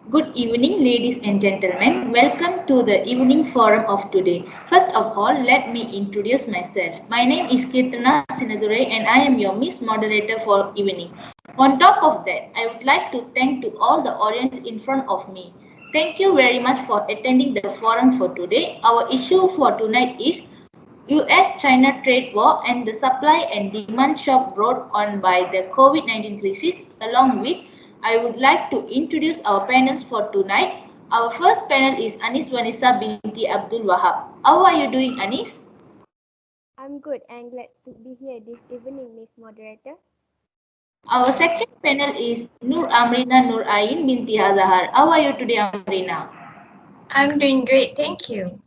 Good evening, ladies and gentlemen. Welcome to the evening forum of today. First of all, let me introduce myself. My name is KHIRTTHANA and I am your Miss Moderator for evening. On top of that, I would like to thank to all the audience in front of me. Thank you very much for attending the forum for today. Our issue for tonight is US-China trade war and the supply and demand shock brought on by the COVID-19 crisis. Along with, I would like to introduce our panels for tonight. Our first panel is Wanessa Binti Abdul Wahab. How are you doing, Anis? I'm good and glad to be here this evening, Miss Moderator. Our second panel is Amrina Nurain Binti Azahar. How are you today, Amrina? I'm doing great, thank you.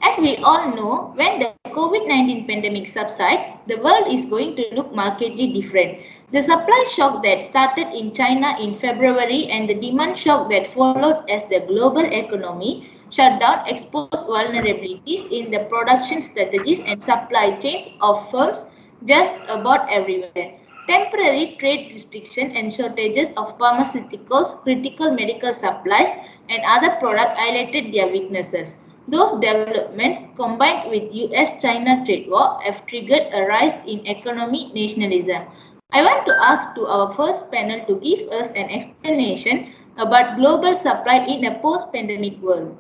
As we all know, when the COVID-19 pandemic subsides, the world is going to look markedly different. The supply shock that started in China in February and the demand shock that followed as the global economy shut down exposed vulnerabilities in the production strategies and supply chains of firms just about everywhere. Temporary trade restriction and shortages of pharmaceuticals, critical medical supplies, and other products highlighted their weaknesses. Those developments, combined with US-China trade war, have triggered a rise in economic nationalism. I want to ask to our first panel to give us an explanation about global supply in a post-pandemic world.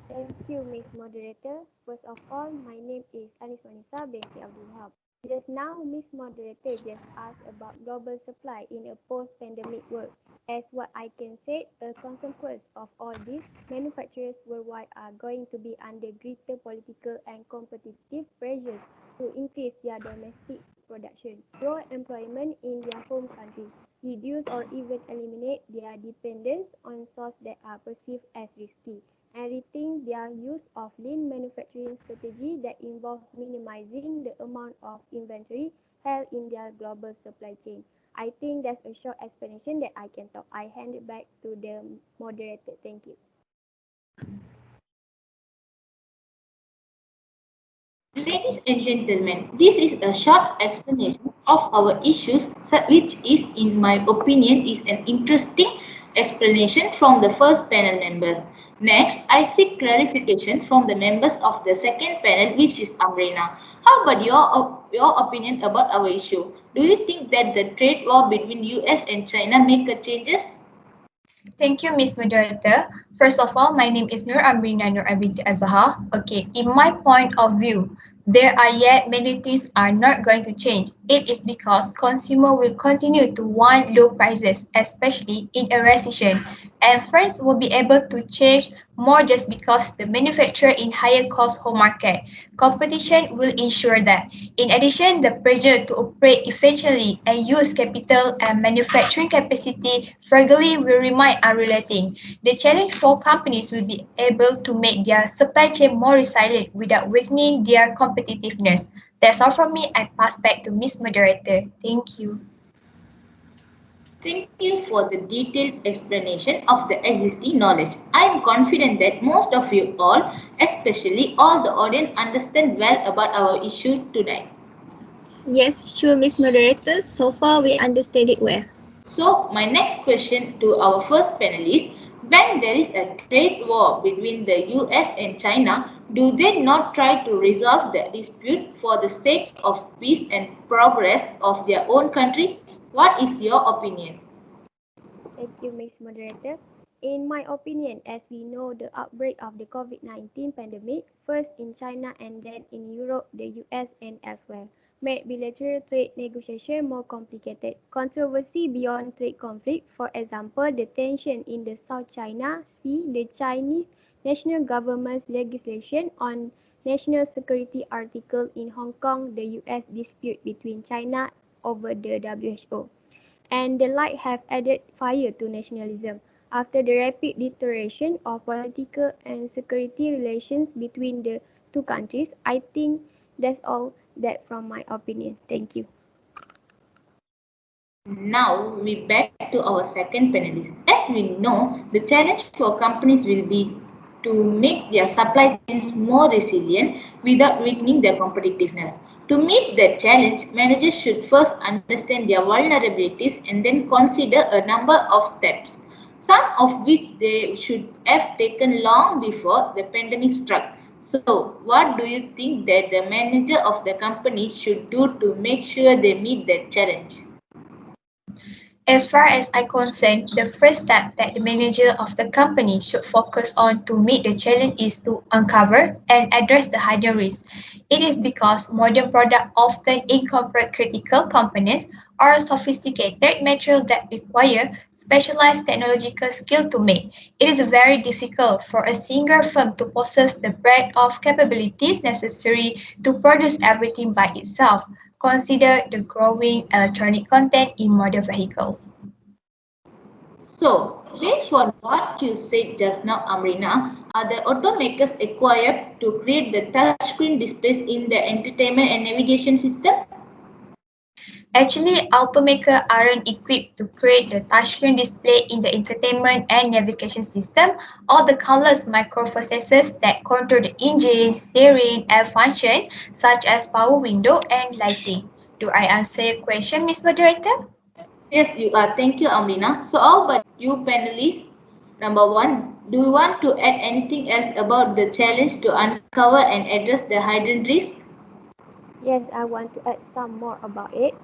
Thank you, Miss Moderator. First of all, my name is Wanessa Binti Abdul Wahab. Just now, Miss Moderator just asked about global supply in a post-pandemic world. As what I can say, a consequence of all this, manufacturers worldwide are going to be under greater political and competitive pressures to increase their domestic production, grow employment in their home country, reduce or even eliminate their dependence on sources that are perceived as risky, and rethink their use of lean manufacturing strategy that involves minimizing the amount of inventory held in their global supply chain. I think that's a short explanation that I can talk. I hand it back to the moderator. Thank you. Ladies and gentlemen, this is a short explanation of our issues, which is, in my opinion, is an interesting explanation from the first panel members. Next, I seek clarification from the members of the second panel, which is Amrina. How about your opinion about our issue? Do you think that the trade war between US and China make a changes? Thank you, Miss Moderator. First of all, my name is Amrina Azahar. Okay, in my point of view, there are yet many things are not going to change. It is because consumer will continue to want low prices, especially in a recession, and firms will be able to change more just because the manufacturer in higher cost home market. Competition will ensure that. In addition, the pressure to operate efficiently and use capital and manufacturing capacity frugally will remain unrelenting. The challenge for companies will be able to make their supply chain more resilient without weakening their competitiveness. That's all from me. I pass back to Miss Moderator. Thank you. Thank you for the detailed explanation of the existing knowledge. I am confident that most of you all, especially all the audience, understand well about our issue tonight. Yes, sure, Miss Moderator. So far, we understand it well. So, my next question to our first panelist, when there is a trade war between the US and China, do they not try to resolve the dispute for the sake of peace and progress of their own country? What is your opinion? Thank you, Miss Moderator. In my opinion, as we know the outbreak of the COVID-19 pandemic, first in China and then in Europe, the US and elsewhere, made bilateral trade negotiation more complicated. Controversy beyond trade conflict, for example, the tension in the South China Sea, the Chinese national government's legislation on national security article in Hong Kong, the US dispute between China over the WHO. And the like have added fire to nationalism. After the rapid deterioration of political and security relations between the two countries, I think that's all that from my opinion. Thank you. Now we back to our second panelist. As we know, the challenge for companies will be to make their supply chains more resilient without weakening their competitiveness. To meet that challenge, managers should first understand their vulnerabilities and then consider a number of steps, some of which they should have taken long before the pandemic struck. So, what do you think that the manager of the company should do to make sure they meet that challenge? As far as I'm concerned, the first step that the manager of the company should focus on to meet the challenge is to uncover and address the hidden risks. It is because modern products often incorporate critical components or sophisticated materials that require specialized technological skill to make. It is very difficult for a single firm to possess the breadth of capabilities necessary to produce everything by itself. Consider the growing electronic content in modern vehicles. So, based on what you said just now, Amrina, are the automakers equipped to create the touchscreen displays in the entertainment and navigation system? Actually, automakers aren't equipped to create the touchscreen display in the entertainment and navigation system or the countless microprocessors that control the engine, steering, and function, such as power window and lighting. Do I answer your question, Ms. Moderator? Yes, you are. Thank you, Amrina. So, how about you panelists? Number one, do you want to add anything else about the challenge to uncover and address the hidden risk? Yes, I want to add some more about it.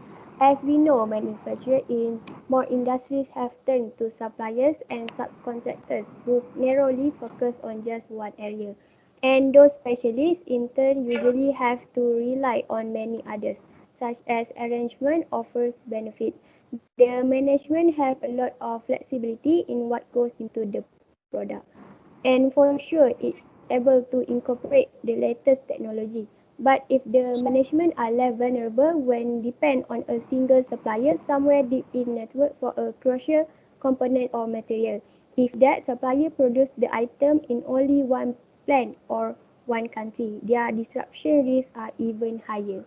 As we know, manufacturers in more industries have turned to suppliers and subcontractors who narrowly focus on just one area. And those specialists in turn usually have to rely on many others, such as arrangement offers benefit. The management have a lot of flexibility in what goes into the product. And for sure, it's able to incorporate the latest technology. But if the management are less vulnerable when depend on a single supplier somewhere deep in network for a crucial component or material, if that supplier produce the item in only one plant or one country, their disruption risks are even higher.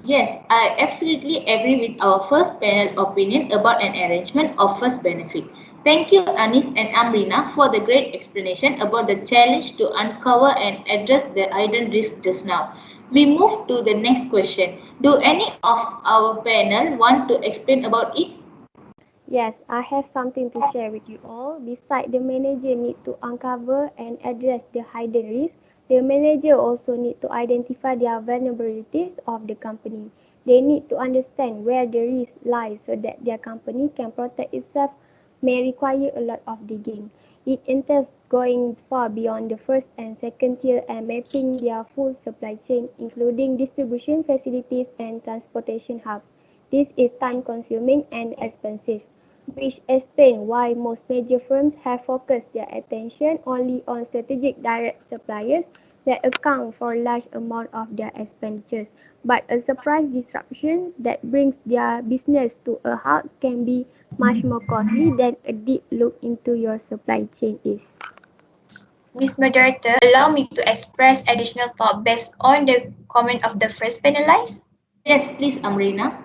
Yes, I absolutely agree with our first panel opinion about an arrangement of first benefit. Thank you, Anis and Amrina, for the great explanation about the challenge to uncover and address the hidden risk just now. We move to the next question. Do any of our panel want to explain about it? Yes, I have something to share with you all. Besides the manager need to uncover and address the hidden risk, the manager also need to identify their vulnerabilities of the company. They need to understand where the risk lies so that their company can protect itself may require a lot of digging. It entails going far beyond the first and second tier and mapping their full supply chain, including distribution facilities and transportation hubs. This is time consuming and expensive, which explains why most major firms have focused their attention only on strategic direct suppliers that account for a large amount of their expenditures. But a surprise disruption that brings their business to a halt can be much more costly than a deep look into your supply chain is. Ms. Moderator, allow me to express additional thought based on the comment of the first panelist. Yes, please, Amrina.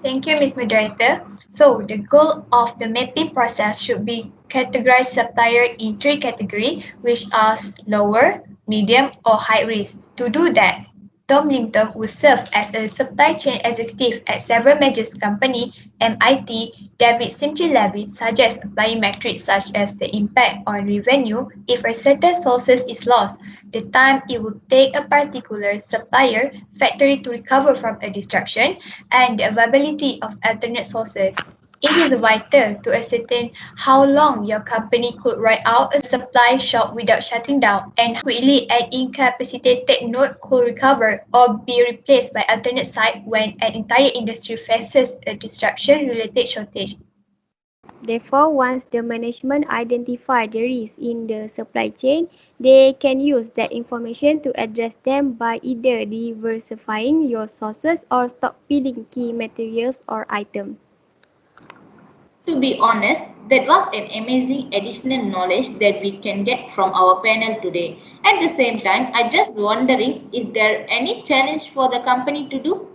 Thank you, Ms. Moderator. So, the goal of the mapping process should be categorize supplier in three categories, which are lower, medium, or high risk. To do that, Tom Linton, who served as a supply chain executive at several major companies, MIT, David Simchi-Levy suggests applying metrics such as the impact on revenue if a certain source is lost, the time it would take a particular supplier factory to recover from a disruption, and the availability of alternate sources. It is vital to ascertain how long your company could ride out a supply shock without shutting down and how quickly an incapacitated node could recover or be replaced by alternate site when an entire industry faces a disruption-related shortage. Therefore, once the management identify the risks in the supply chain, they can use that information to address them by either diversifying your sources or stockpiling key materials or items. To be honest, that was an amazing additional knowledge that we can get from our panel today. At the same time, I just wondering if there any challenge for the company to do?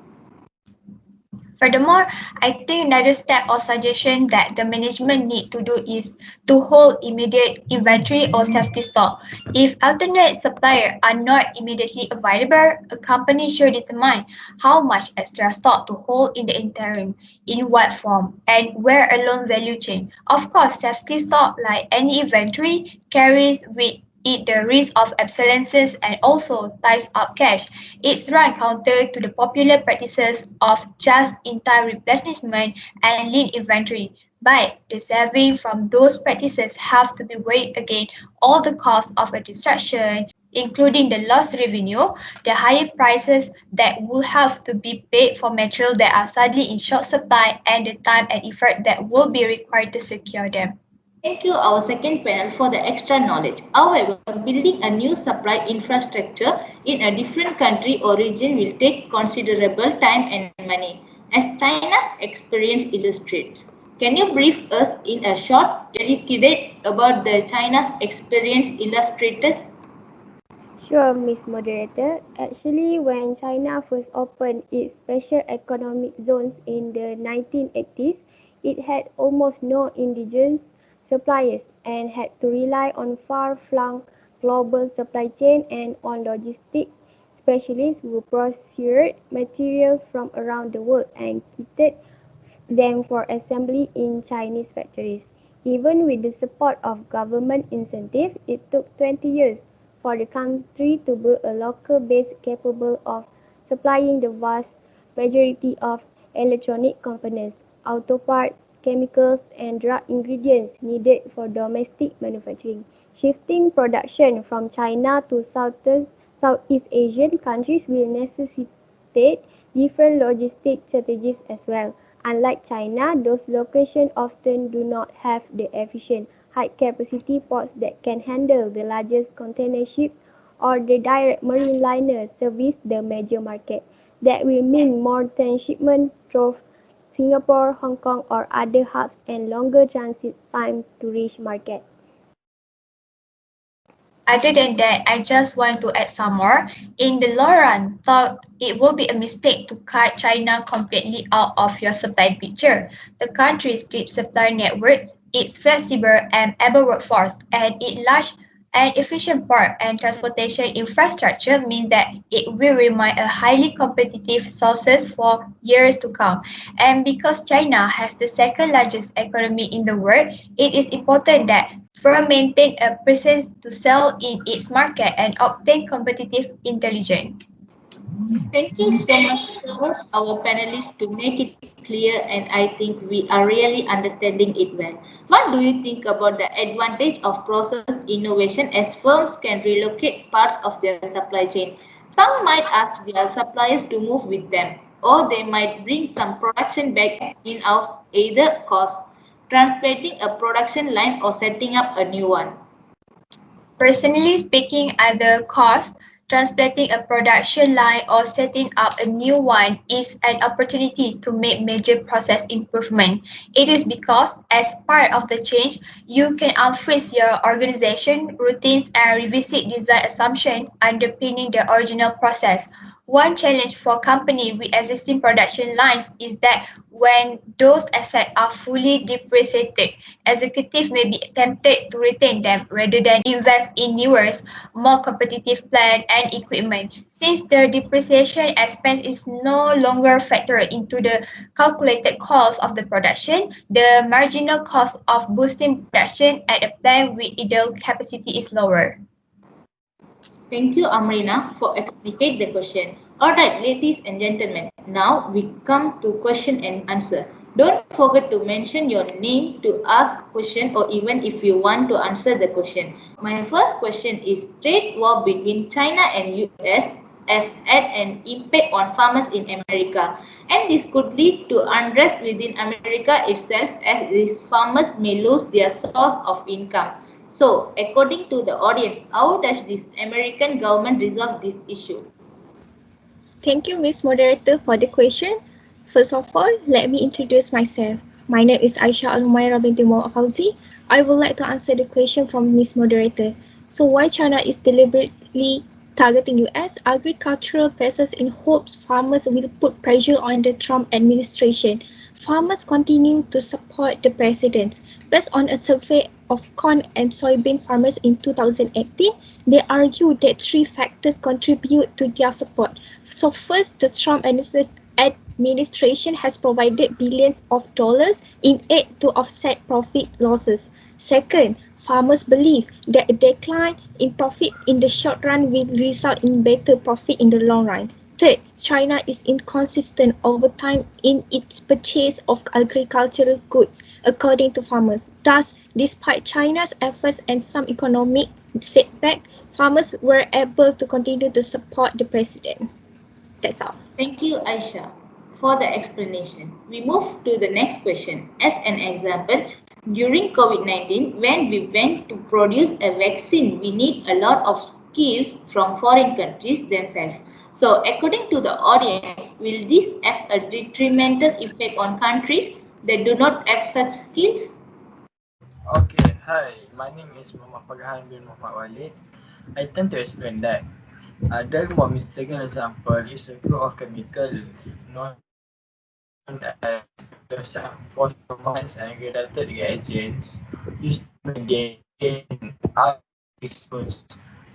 Furthermore, I think another step or suggestion that the management need to do is to hold immediate inventory or safety stock. If alternate suppliers are not immediately available, a company should determine how much extra stock to hold in the interim, in what form, and where along value chain. Of course, safety stock, like any inventory, carries with it the risk of obsolescence and also ties up cash. It's run counter to the popular practices of just-in-time replenishment and lean inventory. But the saving from those practices have to be weighed against all the costs of a disruption, including the lost revenue, the higher prices that will have to be paid for materials that are suddenly in short supply, and the time and effort that will be required to secure them. Thank you, our second panel, for the extra knowledge. However, building a new supply infrastructure in a different country or region will take considerable time and money, as China's experience illustrates. Can you brief us in a short elucidate about the China's experience illustrators? Sure, Miss Moderator. Actually, when China first opened its special economic zones in the 1980s, it had almost no indigenous suppliers and had to rely on far-flung global supply chain and on logistic specialists who procured materials from around the world and kitted them for assembly in Chinese factories. Even with the support of government incentives, it took 20 years for the country to build a local base capable of supplying the vast majority of electronic components, auto parts, chemicals, and drug ingredients needed for domestic manufacturing. Shifting production from China to Southeast Asian countries will necessitate different logistic strategies as well. Unlike China, those locations often do not have the efficient, high-capacity ports that can handle the largest container ships or the direct marine liner service the major market. That will mean more transshipment through Singapore, Hong Kong, or other hubs and longer transit time to reach market. Other than that, I just want to add some more. In the long run, thought it will be a mistake to cut China completely out of your supply picture. The country's deep supply networks, its flexible and able workforce, and its large and efficient port and transportation infrastructure mean that it will remain a highly competitive source for years to come. And because China has the second largest economy in the world, it is important that firm maintain a presence to sell in its market and obtain competitive intelligence. Thank you so much to both our panelists to make it clear, and I think we are really understanding it well. What do you think about the advantage of process innovation as firms can relocate parts of their supply chain? Some might ask their suppliers to move with them, or they might bring some production back in of either cost, translating a production line or setting up a new one. Personally speaking, at the cost, transplanting a production line or setting up a new one is an opportunity to make major process improvement. It is because, as part of the change, you can unfreeze your organization routines and revisit design assumptions underpinning the original process. One challenge for companies with existing production lines is that when those assets are fully depreciated, executives may be tempted to retain them rather than invest in newer, more competitive plant and equipment. Since the depreciation expense is no longer factored into the calculated cost of the production, the marginal cost of boosting production at a plant with idle capacity is lower. Thank you, Amrina, for explaining the question. Alright, ladies and gentlemen, now we come to question and answer. Don't forget to mention your name to ask question or even if you want to answer the question. My first question is trade war between China and US has had an impact on farmers in America, and this could lead to unrest within America itself as these farmers may lose their source of income. So, according to the audience, how does this American government resolve this issue? Thank you, Miss Moderator, for the question. First of all, let me introduce myself. My name is AISYAH Al-HUMAIRA binti FAUZI. I would like to answer the question from Miss Moderator. So, why China is deliberately targeting US agricultural vessels in hopes farmers will put pressure on the Trump administration. Farmers continue to support the president. Based on a survey of corn and soybean farmers in 2018, they argue that three factors contribute to their support. So first, the Trump administration has provided billions of dollars in aid to offset profit losses. Second, farmers believe that a decline in profit in the short run will result in better profit in the long run. Third, China is inconsistent over time in its purchase of agricultural goods, according to farmers. Thus, despite China's efforts and some economic setback, farmers were able to continue to support the president. That's all. Thank you, Aisha, for the explanation. We move to the next question. As an example, during COVID-19, when we went to produce a vaccine, we need a lot of skills from foreign countries themselves. So, according to the audience, will this have a detrimental effect on countries that do not have such skills? Okay, hi, my name is FARHAN bin WALID. I tend to explain that. The more mistaken example is a group of chemicals known as phosphorus and related reagents used to make DNA and RNA sequence.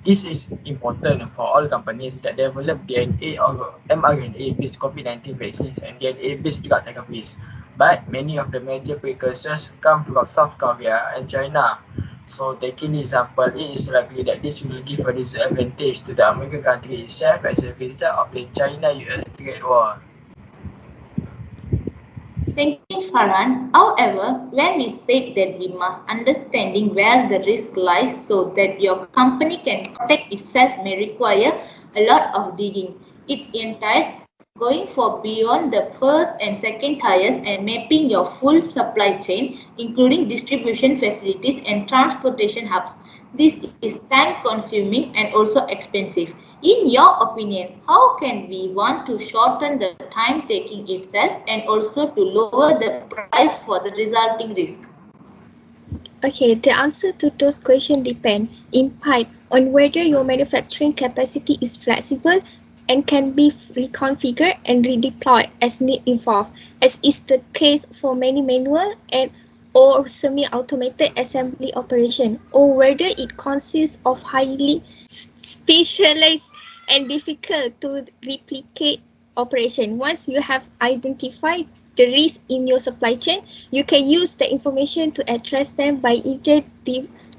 This is important for all companies that develop DNA or mRNA-based COVID-19 vaccines and DNA-based drug therapies. But many of the major precursors come from South Korea and China. So taking example, it is likely that this will give a disadvantage to the American country itself as a result of the China-US trade war. Thank you, Farhan. However, when we said that we must understanding where the risk lies so that your company can protect itself may require a lot of digging. It entails going for beyond the first and second tiers and mapping your full supply chain, including distribution facilities and transportation hubs. This is time-consuming and also expensive. In your opinion, how can we want to shorten the time taking itself and also to lower the price for the resulting risk? Okay, the answer to those questions depend, in part, on whether your manufacturing capacity is flexible and can be reconfigured and redeployed as need evolve, as is the case for many manual and or semi-automated assembly operation, or whether it consists of highly specialized and difficult to replicate operation. Once you have identified the risk in your supply chain, you can use the information to address them by either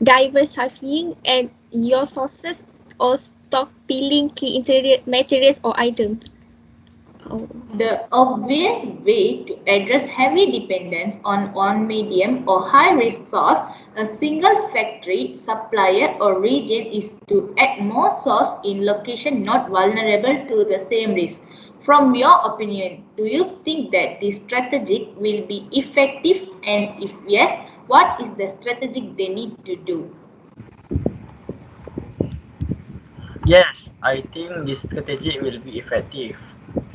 diversifying and your sources or stockpiling key materials or items. The obvious way to address heavy dependence on one medium or high risk source, a single factory, supplier or region is to add more source in location not vulnerable to the same risk. From your opinion, do you think that this strategy will be effective, and if yes, what is the strategy they need to do? Yes, I think this strategy will be effective.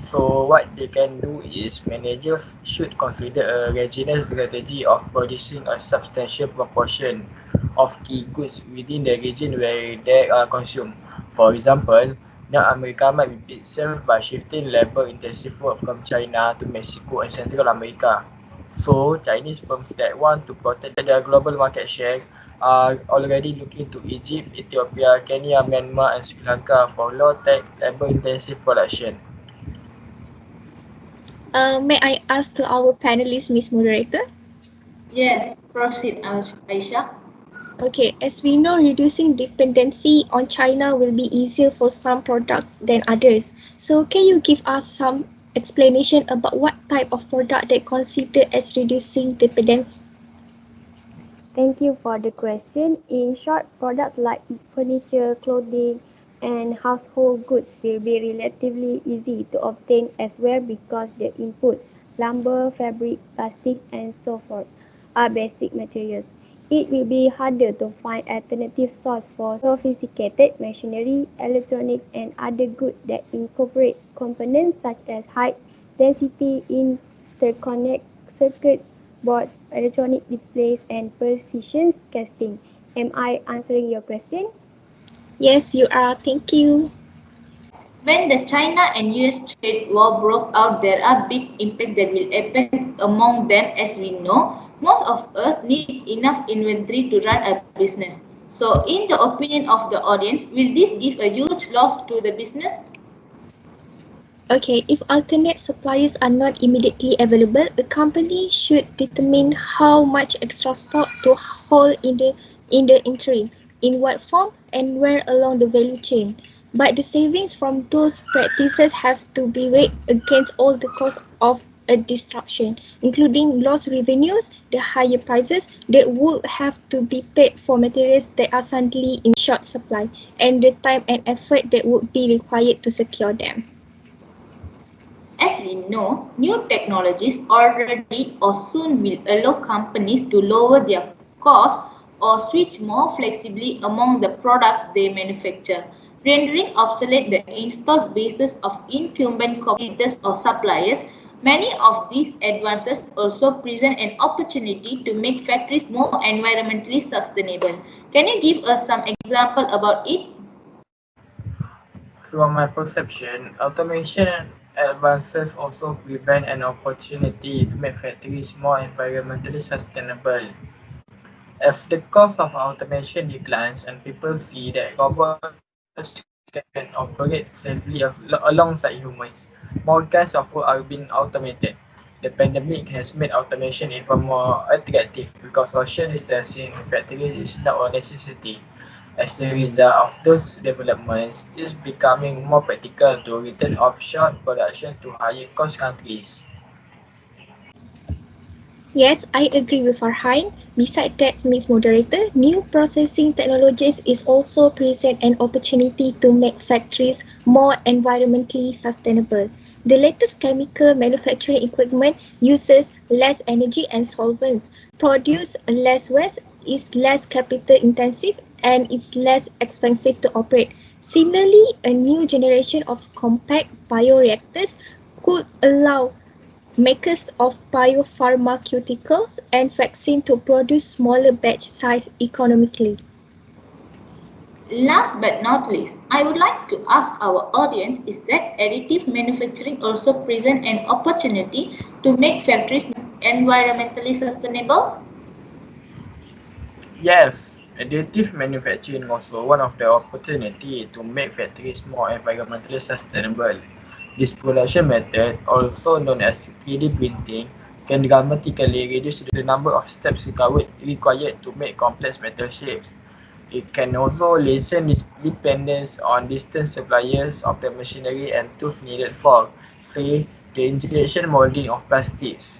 So what they can do is managers should consider a regional strategy of producing a substantial proportion of key goods within the region where they are consumed. For example, North America might be itself by shifting labor-intensive work from China to Mexico and Central America. So Chinese firms that want to protect their global market share are already looking to Egypt, Ethiopia, Kenya, Myanmar and Sri Lanka for low-tech, labor-intensive production. May I ask to our panelist, Ms. Moderator? Yes, proceed, Aisha. Okay, as we know, reducing dependency on China will be easier for some products than others. So can you give us some explanation about what type of product they consider as reducing dependence? Thank you for the question. In short, products like furniture, clothing, and household goods will be relatively easy to obtain as well because the input, lumber, fabric, plastic, and so forth, are basic materials. It will be harder to find alternative sources for sophisticated machinery, electronics, and other goods that incorporate components such as height, density, interconnect, circuit boards, electronic displays, and precision casting. Am I answering your question? Yes, you are. Thank you. When the China and US trade war broke out, there are big impacts that will happen among them. As we know, most of us need enough inventory to run a business. So, in the opinion of the audience, will this give a huge loss to the business? Okay, if alternate suppliers are not immediately available, a company should determine how much extra stock to hold in the interim, in what form and where along the value chain. But the savings from those practices have to be weighed against all the costs of a disruption, including lost revenues, the higher prices that would have to be paid for materials that are suddenly in short supply, and the time and effort that would be required to secure them. As we know, new technologies already or soon will allow companies to lower their costs or switch more flexibly among the products they manufacture, rendering obsolete the installed bases of incumbent competitors or suppliers. Many of these advances also present an opportunity to make factories more environmentally sustainable. Can you give us some example about it? From my perception, automation advances also present an opportunity to make factories more environmentally sustainable. As the cost of automation declines and people see that robots can operate safely alongside humans, more kinds of work are being automated. The pandemic has made automation even more attractive because social distancing in factories is now a necessity. As a result of those developments, it's becoming more practical to return offshore production to higher cost countries. Yes, I agree with Farhan. Besides that, Ms. Moderator, new processing technologies is also present an opportunity to make factories more environmentally sustainable. The latest chemical manufacturing equipment uses less energy and solvents, produce less waste, is less capital intensive, and is less expensive to operate. Similarly, a new generation of compact bioreactors could allow makers of biopharmaceuticals and vaccine to produce smaller batch size economically. Last but not least, I would like to ask our audience, is that additive manufacturing also present an opportunity to make factories environmentally sustainable? Yes, additive manufacturing also one of the opportunity to make factories more environmentally sustainable. This production method, also known as 3D printing, can dramatically reduce the number of steps required to make complex metal shapes. It can also lessen its dependence on distant suppliers of the machinery and tools needed for, say, the injection molding of plastics.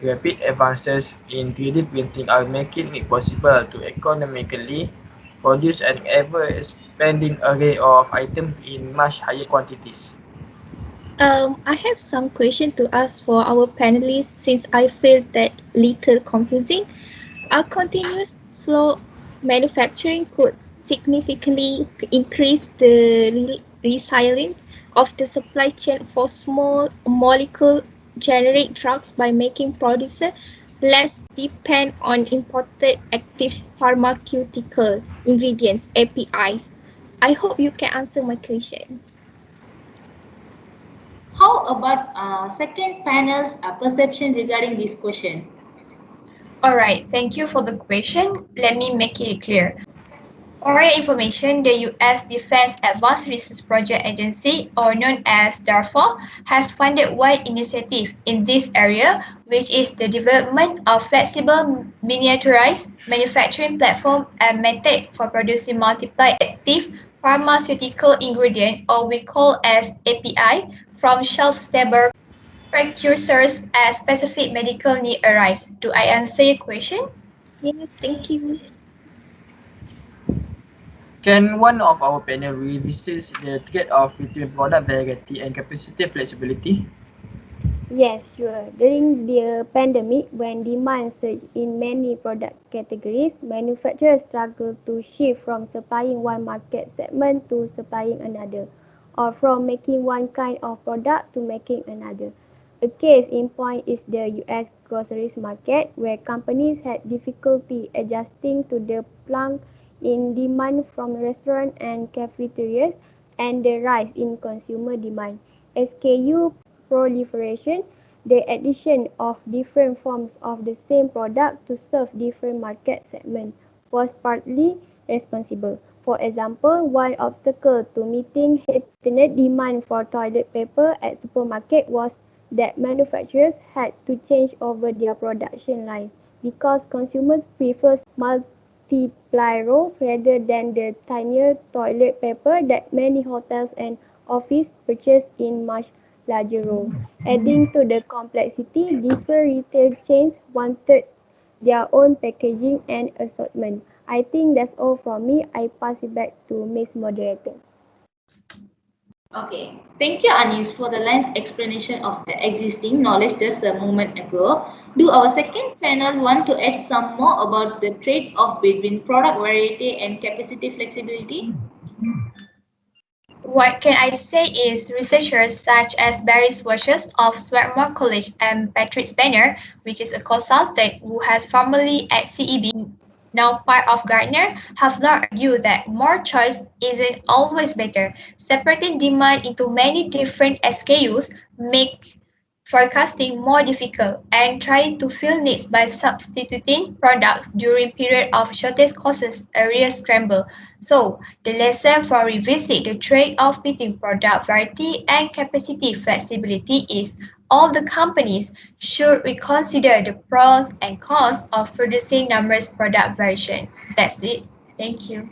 Rapid advances in 3D printing are making it possible to economically produce an ever-expanding array of items in much higher quantities. I have some question to ask for our panelists since I feel that little confusing. Our continuous flow manufacturing could significantly increase the resilience of the supply chain for small molecule generic drugs by making producers less dependent on imported active pharmaceutical ingredients (APIs). I hope you can answer my question. How about second panel's perception regarding this question? Alright, thank you for the question. Let me make it clear. For your information, the U.S. Defense Advanced Research Project Agency, or known as DARPA, has funded wide initiative in this area, which is the development of flexible miniaturized manufacturing platform and method for producing multiple active pharmaceutical ingredient, or we call as API, from shelf-stable precursors as specific medical need arise. Do I answer your question? Yes, thank you. Can one of our panel revisit the trade-off between product variety and capacity flexibility? Yes, sure. During the pandemic, when demand surged in many product categories, manufacturers struggled to shift from supplying one market segment to supplying another, or from making one kind of product to making another. A case in point is the US groceries market, where companies had difficulty adjusting to the plunge in demand from restaurants and cafeterias and the rise in consumer demand. SKU proliferation, the addition of different forms of the same product to serve different market segments, was partly responsible. For example, one obstacle to meeting heightened demand for toilet paper at supermarket was that manufacturers had to change over their production lines because consumers prefer multiply rolls rather than the tinier toilet paper that many hotels and offices purchase in much larger rolls. Adding to the complexity, different retail chains wanted their own packaging and assortment. I think that's all from me. I pass it back to Miss Moderator. Okay, thank you Anis for the length explanation of the existing knowledge just a moment ago. Do our second panel want to add some more about the trade-off between product variety and capacity flexibility? What can I say is researchers such as Barry Swashes of Swarthmore College and Patrick Banner, which is a consultant who has formerly at CEB, now part of Gartner, have long argued that more choice isn't always better. Separating demand into many different SKUs make forecasting more difficult, and trying to fill needs by substituting products during period of shortage causes a real scramble. So, the lesson for revisit the trade-off between product variety and capacity flexibility is all the companies should reconsider the pros and cons of producing numerous product variation. That's it. Thank you.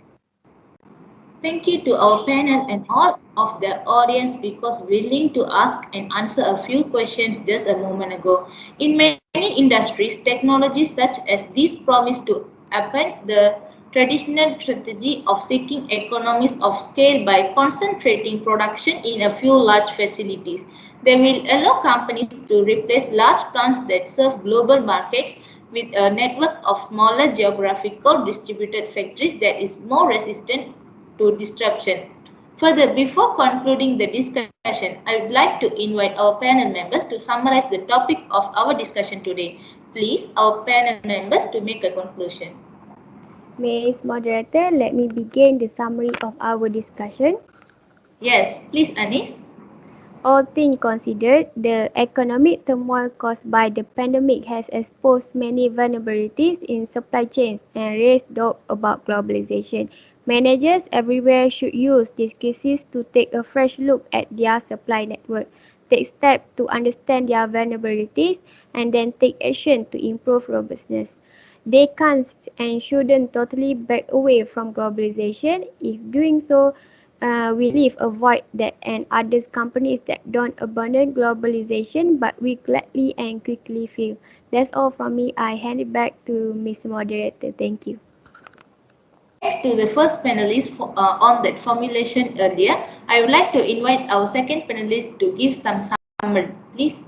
Thank you to our panel and all of the audience because willing to ask and answer a few questions just a moment ago. In many industries, technologies such as this promise to upend the traditional strategy of seeking economies of scale by concentrating production in a few large facilities. They will allow companies to replace large plants that serve global markets with a network of smaller geographical distributed factories that is more resistant to disruption. Further, before concluding the discussion, I would like to invite our panel members to summarize the topic of our discussion today. Please, our panel members to make a conclusion. Miss Moderator, let me begin the summary of our discussion. Yes, please, Anis. All things considered, the economic turmoil caused by the pandemic has exposed many vulnerabilities in supply chains and raised doubt about globalization. Managers everywhere should use this crisis to take a fresh look at their supply network, take steps to understand their vulnerabilities, and then take action to improve robustness. They can't and shouldn't totally back away from globalization. If doing so, we leave a void that and other companies that don't abandon globalization but we gladly and quickly fill. That's all from me. I hand it back to Mr. Moderator. Thank you. Thanks to the first panelist on that formulation earlier, I would like to invite our second panelist to give some summary. Please.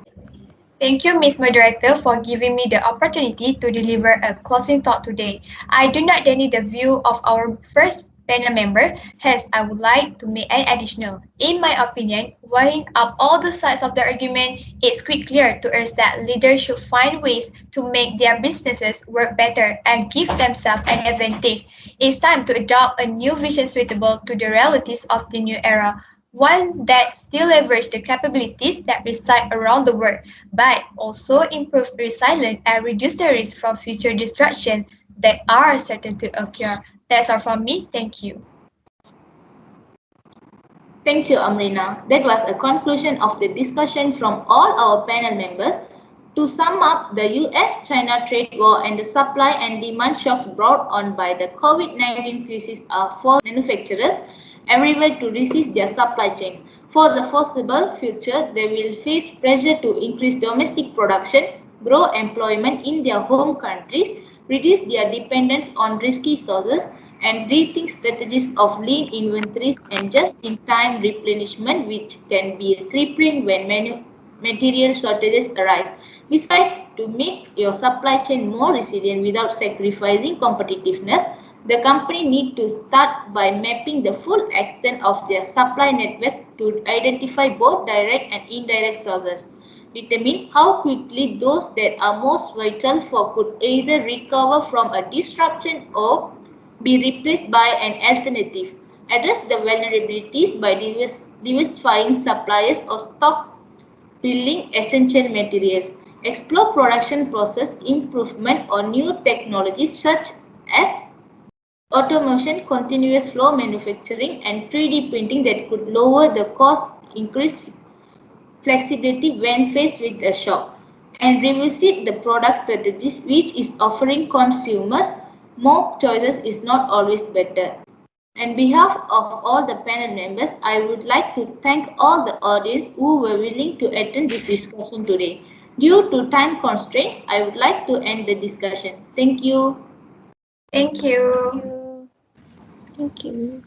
Thank you, Ms. Moderator, for giving me the opportunity to deliver a closing thought today. I do not deny the view of our first panel member, hence I would like to make an additional. In my opinion, weighing up all the sides of the argument, it's quite clear to us that leaders should find ways to make their businesses work better and give themselves an advantage. It's time to adopt a new vision suitable to the realities of the new era. One that still leverages the capabilities that reside around the world, but also improve resilience and reduce the risk from future destruction that are certain to occur. That's all from me. Thank you. Thank you, Amrina. That was a conclusion of the discussion from all our panel members. To sum up, the US-China trade war and the supply and demand shocks brought on by the COVID-19 crisis are forced manufacturers everywhere to resist their supply chains. For the foreseeable future, they will face pressure to increase domestic production, grow employment in their home countries, reduce their dependence on risky sources, and rethink strategies of lean inventories and just-in-time replenishment, which can be crippling when material shortages arise. Besides, to make your supply chain more resilient without sacrificing competitiveness, the company needs to start by mapping the full extent of their supply network to identify both direct and indirect sources. Determine how quickly those that are most vital for could either recover from a disruption or be replaced by an alternative. address the vulnerabilities by diversifying suppliers or stock building essential materials, explore production process improvement or new technologies such as automation, continuous flow manufacturing, and 3D printing that could lower the cost, increase flexibility when faced with a shock, and revisit the product strategies which is offering consumers more choices is not always better. On behalf of all the panel members, I would like to thank all the audience who were willing to attend this discussion today. Due to time constraints, I would like to end the discussion. Thank you. Thank Thank you. you. Thank you.